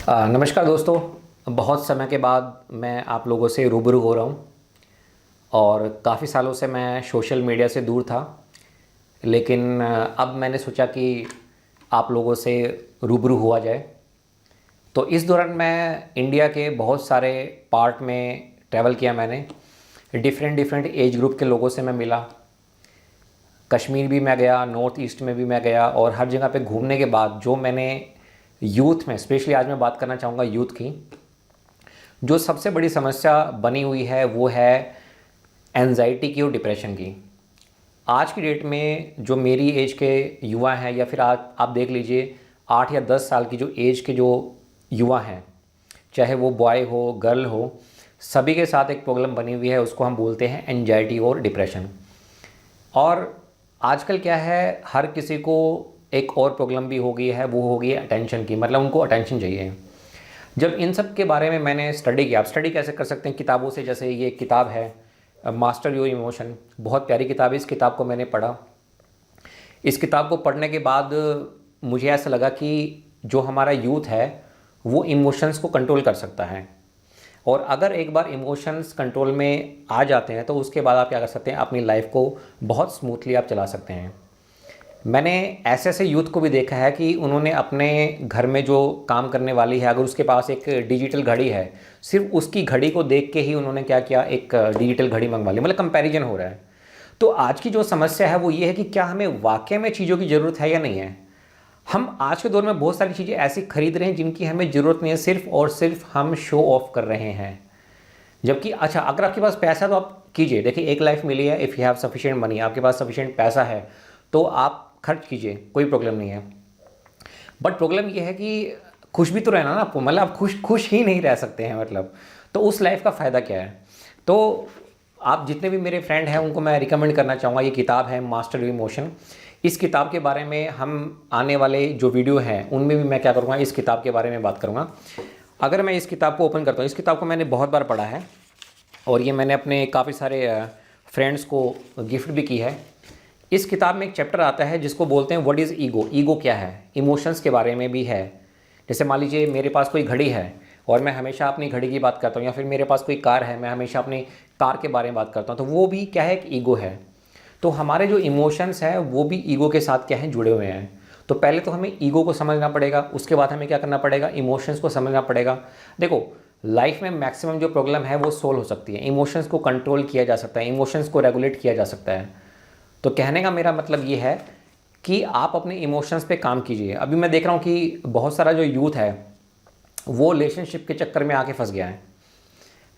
नमस्कार दोस्तों। बहुत समय के बाद मैं आप लोगों से रूबरू हो रहा हूँ और काफ़ी सालों से मैं सोशल मीडिया से दूर था, लेकिन अब मैंने सोचा कि आप लोगों से रूबरू हुआ जाए। तो इस दौरान मैं इंडिया के बहुत सारे पार्ट में ट्रैवल किया। मैंने डिफरेंट डिफरेंट एज ग्रुप के लोगों से मैं मिला। कश्मीर भी मैं गया, नॉर्थ ईस्ट में भी मैं गया, और हर जगह पे घूमने के बाद जो मैंने यूथ में, स्पेशली आज मैं बात करना चाहूँगा यूथ की, जो सबसे बड़ी समस्या बनी हुई है वो है एंजाइटी की और डिप्रेशन की। आज की डेट में जो मेरी एज के युवा हैं, या फिर आज आप देख लीजिए 8 या 10 साल की जो एज के जो युवा हैं, चाहे वो बॉय हो गर्ल हो, सभी के साथ एक प्रॉब्लम बनी हुई है। उसको हम बोलते हैं एंजाइटी और डिप्रेशन। और आजकल क्या है, हर किसी को एक और प्रॉब्लम भी हो गई है, वो हो गई है अटेंशन की। मतलब उनको अटेंशन चाहिए। जब इन सब के बारे में मैंने स्टडी किया, आप स्टडी कैसे कर सकते हैं किताबों से, जैसे ये किताब है मास्टर योर इमोशन, बहुत प्यारी किताब है। इस किताब को मैंने पढ़ा। इस किताब को पढ़ने के बाद मुझे ऐसा लगा कि जो हमारा यूथ है वो इमोशंस को कंट्रोल कर सकता है, और अगर एक बार इमोशंस कंट्रोल में आ जाते हैं तो उसके बाद आप क्या कर सकते हैं, अपनी लाइफ को बहुत स्मूथली आप चला सकते हैं। मैंने ऐसे ऐसे यूथ को भी देखा है कि उन्होंने अपने घर में जो काम करने वाली है, अगर उसके पास एक डिजिटल घड़ी है, सिर्फ उसकी घड़ी को देख के ही उन्होंने क्या किया, एक डिजिटल घड़ी मंगवा ली। मतलब कंपैरिजन हो रहा है। तो आज की जो समस्या है वो ये है कि क्या हमें वाकई में चीज़ों की ज़रूरत है या नहीं है। हम आज के दौर में बहुत सारी चीज़ें ऐसी खरीद रहे हैं जिनकी हमें ज़रूरत नहीं है, सिर्फ और सिर्फ हम शो ऑफ कर रहे हैं। जबकि अच्छा, अगर आपके पास पैसा तो आप कीजिए। देखिए, एक लाइफ मिली है, if you have sufficient money, आपके पास सफिशिएंट पैसा है तो आप खर्च कीजिए, कोई प्रॉब्लम नहीं है। बट प्रॉब्लम ये है कि खुश भी तो रहना ना आपको। मतलब आप खुश खुश ही नहीं रह सकते हैं, मतलब तो उस लाइफ का फ़ायदा क्या है। तो आप जितने भी मेरे फ्रेंड हैं उनको मैं रिकमेंड करना चाहूँगा, ये किताब है मास्टर योर इमोशन। इस किताब के बारे में हम आने वाले जो वीडियो हैं उनमें भी मैं क्या करूँगा, इस किताब के बारे में बात करूँगा। अगर मैं इस किताब को ओपन करता हूँ, इस किताब को मैंने बहुत बार पढ़ा है और ये मैंने अपने काफ़ी सारे फ्रेंड्स को गिफ्ट भी की है। इस किताब में एक चैप्टर आता है जिसको बोलते हैं व्हाट इज़ ईगो। ईगो क्या है, इमोशंस के बारे में भी है। जैसे मान लीजिए मेरे पास कोई घड़ी है और मैं हमेशा अपनी घड़ी की बात करता हूँ, या फिर मेरे पास कोई कार है, मैं हमेशा अपनी कार के बारे में बात करता हूँ, तो वो भी क्या है, एक ईगो है। तो हमारे जो इमोशंस हैं वो भी ईगो के साथ क्या हैं, जुड़े हुए हैं। तो पहले तो हमें ईगो को समझना पड़ेगा, उसके बाद हमें क्या करना पड़ेगा, इमोशंस को समझना पड़ेगा। देखो, लाइफ में मैक्सिमम जो प्रॉब्लम है वो सोल्व हो सकती है, इमोशंस को कंट्रोल किया जा सकता है, इमोशंस को रेगुलेट किया जा सकता है। तो कहने का मेरा मतलब ये है कि आप अपने इमोशंस पे काम कीजिए। अभी मैं देख रहा हूँ कि बहुत सारा जो यूथ है वो रिलेशनशिप के चक्कर में आके फंस गया है।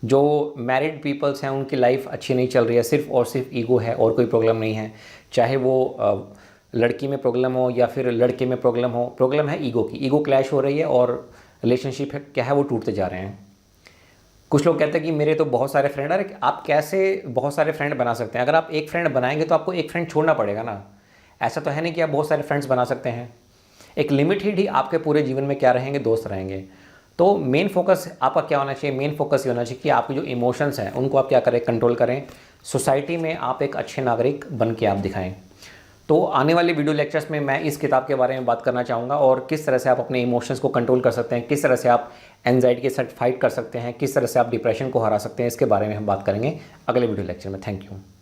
जो मैरिड पीपल्स हैं उनकी लाइफ अच्छी नहीं चल रही है, सिर्फ और सिर्फ ईगो है और कोई प्रॉब्लम नहीं है। चाहे वो लड़की में प्रॉब्लम हो या फिर लड़के में प्रॉब्लम हो, प्रॉब्लम है ईगो की। ईगो क्लैश हो रही है और रिलेशनशिप है क्या है, वो टूटते जा रहे हैं। कुछ लोग कहते हैं कि मेरे तो बहुत सारे फ्रेंड। अरे आप कैसे बहुत सारे फ्रेंड बना सकते हैं? अगर आप एक फ्रेंड बनाएंगे तो आपको एक फ्रेंड छोड़ना पड़ेगा ना। ऐसा तो है नहीं कि आप बहुत सारे फ्रेंड्स बना सकते हैं। एक लिमिटेड ही आपके पूरे जीवन में क्या रहेंगे, दोस्त रहेंगे। तो मेन फोकस आपका क्या होना चाहिए, मेन फोकस ये होना चाहिए कि आपके जो इमोशंस हैं उनको आप क्या करें, कंट्रोल करें। सोसाइटी में आप एक अच्छे नागरिक बन के आप दिखाएं। तो आने वाले वीडियो लेक्चर्स में मैं इस किताब के बारे में बात करना चाहूँगा, और किस तरह से आप अपने इमोशंस को कंट्रोल कर सकते हैं, किस तरह से आप एंजाइटी के साथ फाइट कर सकते हैं, किस तरह से आप डिप्रेशन को हरा सकते हैं, इसके बारे में हम बात करेंगे अगले वीडियो लेक्चर में। Thank you.